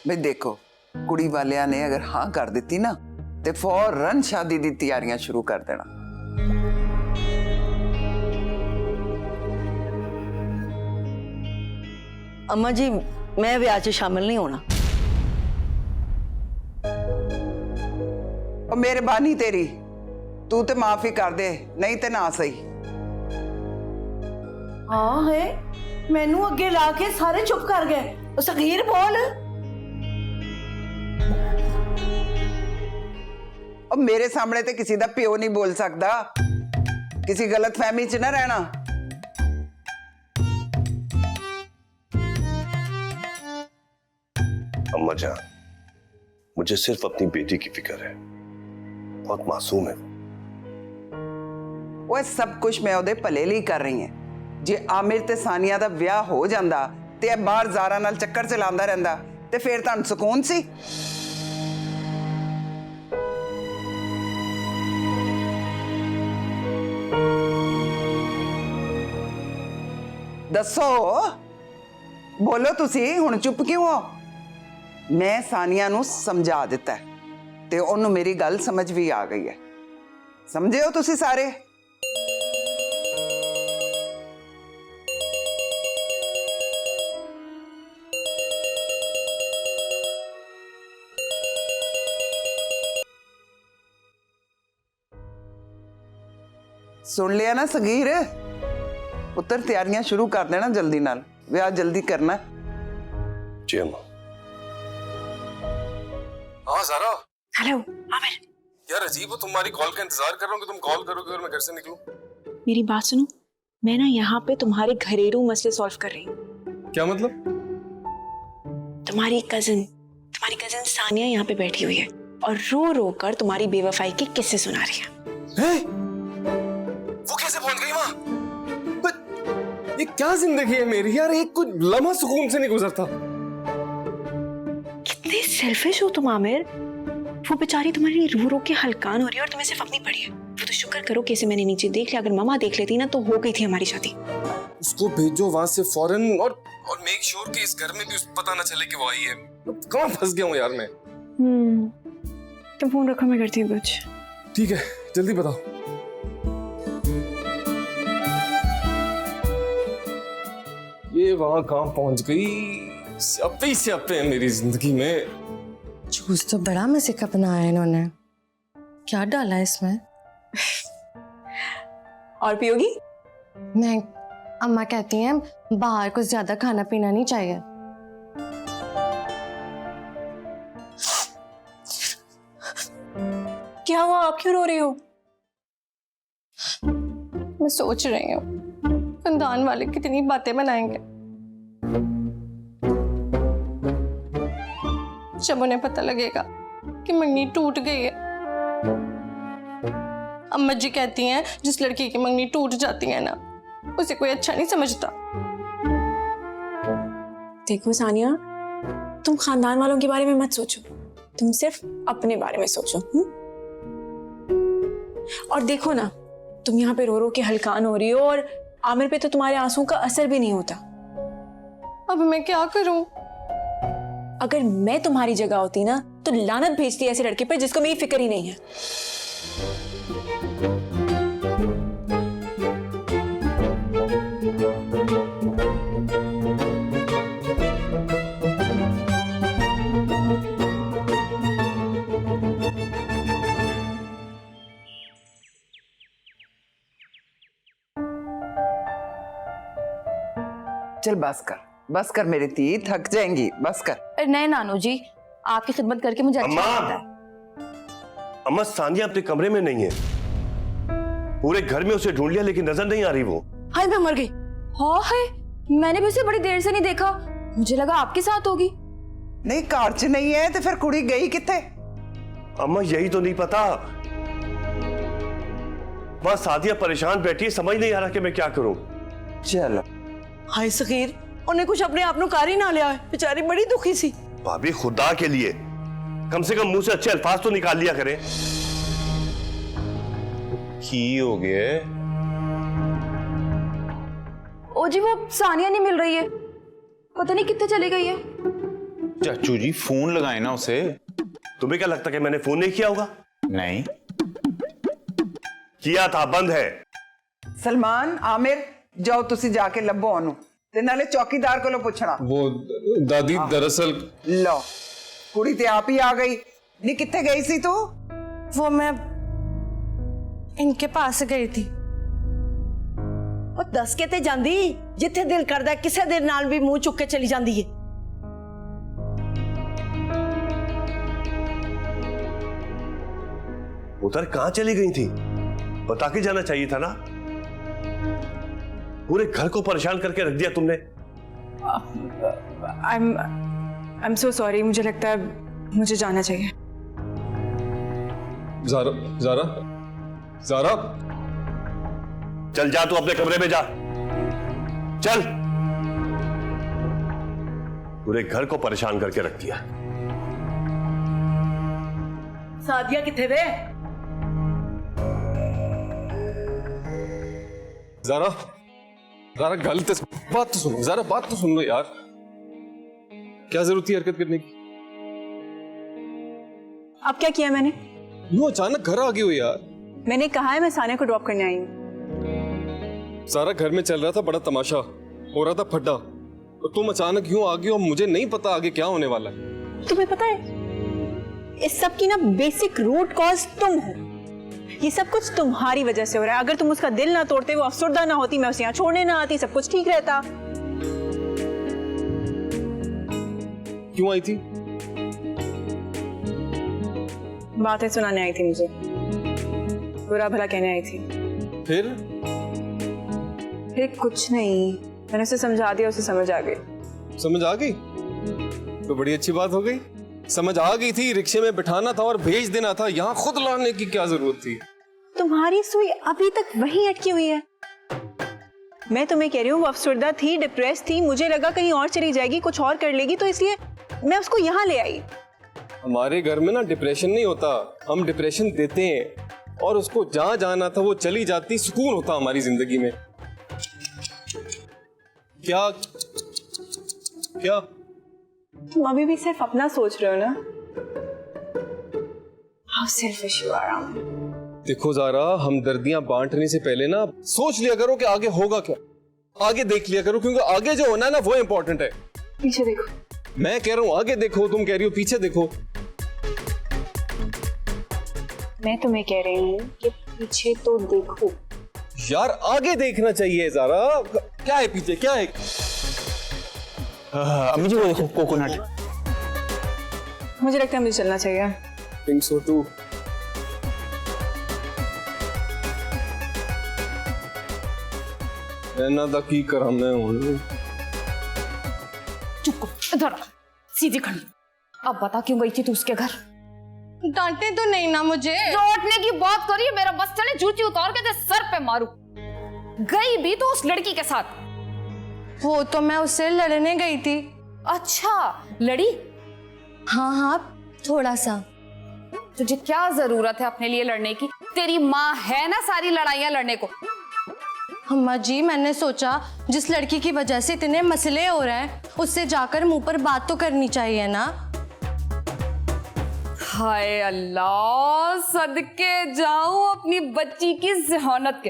भाई देखो, कुड़ी वालिया ने अगर हाँ कर दी ना तो फौरन शादी की तैयारियां शुरू कर देना। अम्मा जी, मैं ब्याह च शामिल नहीं होना। और मेहरबानी तेरी, तू तो माफी कर दे, नहीं तो ना सही। हाँ है, मैनू अगे ला के सारे चुप कर गए। सगीर बोल। और मेरे सामने तो किसी का प्यो नहीं बोल सकता, किसी गलत फहमी च ना रहना। अम्मा जान, मुझे सिर्फ अपनी बेटी की फिक्र है, बहुत मासूम है वो। सब कुछ मैं उहदे भले लिए कर रही है। जे आमिर ते सानिया दा ब्याह हो जांदा ते बाहर ज़ारा नाल चक्कर चलांदा रहिंदा ते फिर तुहानू सुकून सी। दसो, बोलो तुसी, हुण चुप क्यों हो? मैं सानिया नू समझा दिता है ते ओनू मेरी गल समझ भी आ गई है। समझे हो तुसी सारे? सुन लिया ना सगीर? पुत्र तैयारियां शुरू कर देना जल्दी नाल, ब्याह जल्दी करना। जी अम्मा। हाँ ज़ारा। हेलो आमिर। यार अजीब हो, तुम्हारी कॉल का इंतजार कर रहा हूँ कि तुम कॉल करोगे और मैं घर से निकलूं। मेरी बात सुनो, मैं ना यहाँ पे तुम्हारे घरेलू मसले सॉल्व कर रही हूँ। क्या मतलब? तुम्हारी कजिन सानिया यहाँ पे बैठी हुई है और रो रो कर तुम्हारी बेवफाई के किस्से सुना रही है। वो कैसे पहुंच गई वहां? ये क्या जिंदगी है मेरी यार, एक कुछ लम्हा सुकून से नहीं गुजरता। कितने सेल्फिश हो तुम आमिर। वो बेचारी तुम्हारी रो रो के हलकान हो रही है और तुम्हें सिर्फ अपनी पड़ी है। वो तो शुक्र करो कि इसे मैंने नीचे देख लिया, अगर मम्मा देख लेती ना तो हो गई थी हमारी शादी। उसको भेजो वहां से फौरन और मेक श्योर कि इस घर में भी पता ना चले कि वो आई है। कहाँ फंस गया हूँ यार मैं। तुम फोन रखो, मैं करती हूँ कुछ। ठीक है, जल्दी बताओ। ये वहां कहाँ पहुंच गई? स्यापे ही स्यापे है मेरी जिंदगी में। जूस तो बड़ा मजे का बनाया है इन्होंने, क्या डाला है इसमें? और पियोगी? नहीं, अम्मा कहती हैं बाहर कुछ ज्यादा खाना पीना नहीं चाहिए। क्या हुआ, आप क्यों रो रही हो? मैं सोच रही हूँ खानदान वाले कितनी बातें बनाएंगे जब उन्हें पता लगेगा कि मंगनी टूट गई है। अम्मा जी कहती हैं जिस लड़की की मंगनी टूट जाती है ना, उसे कोई अच्छा नहीं समझता। देखो सानिया, तुम खानदान वालों के बारे में मत सोचो, तुम सिर्फ अपने बारे में सोचो। और देखो ना, तुम यहाँ पे रो रो के हलकान हो रही हो और आमिर पे तो तुम्हारे आंसुओं का असर भी नहीं होता। अब मैं क्या करूं? अगर मैं तुम्हारी जगह होती ना तो लानत भेजती ऐसे लड़के पर जिसको मेरी फिक्र ही नहीं है। चल बस कर मेरी धी, थक जाएंगी, बस कर। नहीं नानू जी, आपकी खिदमत करके मुझे अच्छा लगता है। अम्मा, सानिया अपने कमरे में नहीं है। पूरे घर में उसे ढूंढ लिया लेकिन नजर नहीं आ रही वो। हाय मैं मर गई। हाँ है, मैंने भी उसे बड़ी देर से नहीं देखा, मुझे लगा आपके साथ होगी। नहीं, कार च नहीं है तो फिर कुड़ी गई किथे? अम्मा यही तो नहीं पता। वहां सादिया परेशान बैठी है, समझ नहीं आ रहा कि मैं क्या करूं। चलो। हाय सगीर, उन्हें कुछ अपने आप ਨੂੰ कर ही ना लिया, बेचारी बड़ी दुखी सी। भाभी, खुदा के लिए कम से कम मुंह से अच्छे अल्फाज तो निकाल लिया करें। की हो गया? ओ जी, वो सानिया नहीं मिल रही है, पता नहीं कितने चली गई है। चाचू जी फोन लगाए ना उसे। तुम्हें क्या लगता कि मैंने फोन नहीं किया होगा? नहीं किया था, बंद है। सलमान, आमिर, जाओ तुसी जाके लभो ओनू ते नाले चौकीदार कोलों पुछना। वो दादी दरअसल लो, कुड़ी ते आप ही आ गई। नी कित्थे गई सी तू? वो मैं इनके पास गई थी। ਉਹ ਦੱਸ ਕੇ ਤੇ ਜਾਂਦੀ, ਜਿੱਥੇ ਦਿਲ ਕਰਦਾ ਕਿਸੇ ਦੇ ਨਾਲ ਵੀ ਮੂੰਹ ਚੁੱਕ ਕੇ ਚਲੀ ਜਾਂਦੀ ਏ। उधर कहां चली गई थी? बता के जाना चाहिए था ना। पूरे घर को परेशान करके रख दिया तुमने। आई एम सो सॉरी, मुझे लगता है मुझे जाना चाहिए। ज़ारा ज़ारा ज़ारा चल जा, तू अपने कमरे में जा, चल। पूरे घर को परेशान करके रख दिया। ਸਾਦੀਆ ਕਿੱਥੇ ਵੇ? ज़ारा ज़ारा गलत बात तो सुनो, ज़ारा बात तो सुन लो यार। क्या जरूरत थी हरकत करने की? अब क्या किया मैंने? यूं अचानक घर आ गई हो यार। मैंने कहा है मैं सानिया को ड्रॉप करने आई हूँ। सारा घर में चल रहा था बड़ा तमाशा, हो रहा था फड्डा, और तुम अचानक यूं आ गई हो। मुझे नहीं पता आगे क्या होने वाला है। तुम्हें पता है इस सब की ना बेसिक रूट कॉज तुम हो। ये सब कुछ तुम्हारी वजह से हो रहा है। अगर तुम उसका दिल ना तोड़ते, वो अफसरदा ना होती, मैं उसे यहाँ छोड़ने ना आती, सब कुछ ठीक रहता। क्यों आई थी? बातें सुनाने आई थी मुझे, बुरा भला कहने आई थी। फिर कुछ नहीं, मैंने उसे समझा दिया, उसे समझ आ गई। समझ आ गई तो बड़ी अच्छी बात हो गई। समझ आ गई थी, रिक्शे में बिठाना था और भेज देना था, यहाँ खुद लाने की क्या जरूरत थी? तुम्हारी सुई अभी तक वहीं अटकी हुई है। मैं तुम्हें कह रही हूँ वो अफसरदा थी, डिप्रेस थी, मुझे लगा कहीं और चली जाएगी, कुछ और कर लेगी, तो इसलिए मैं उसको यहाँ ले आई। हमारे घर में ना डिप्रेशन नहीं होता, हम डिप्रेशन देते हैं, और उसको जहाँ जाना था वो चली जाती, सुकून होता हमारी जिंदगी में। क्या क्या तुम अभी भी सिर्फ अपना सोच रहे हो ना? How selfish you are, Amin. देखो ज़ारा, हमदर्दियां बांटने से पहले ना सोच लिया करो कि आगे होगा क्या, आगे देख लिया करो, क्योंकि आगे जो होना है ना वो इम्पोर्टेंट है। पीछे देखो। मैं कह रहा हूँ आगे देखो, तुम कह रही हो पीछे देखो। मैं तुम्हें कह रही हूँ कि पीछे तो देखो। यार आगे देखना चाहिए ज़ारा। क्या है पीछे, क्या है? अम्मी जी वो देखो कोकोनट। मुझे लगता है मुझे चलना चाहिए। Think so too. ना दा की करा मैं हूँ। चुप कर, इधर आ, सीधी खड़ी। अब बता क्यों गई थी तू उसके घर? डांटे तो नहीं ना मुझे। डांटने की बात करिए, मेरा बस चले जूती उतार के तेरे सर पे मारू। गई भी तो उस लड़की के साथ। वो तो मैं उससे लड़ने गई थी। अच्छा, लड़ी? हाँ हाँ थोड़ा सा। तुझे क्या जरूरत है अपने लिए लड़ने की? तेरी माँ है ना सारी लड़ाइयाँ लड़ने को। अम्मा जी, मैंने सोचा जिस लड़की की वजह से इतने मसले हो रहे हैं उससे जाकर मुंह पर बात तो करनी चाहिए ना। हाय अल्लाह, सदके जाऊं अपनी बच्ची की ज़हानत के।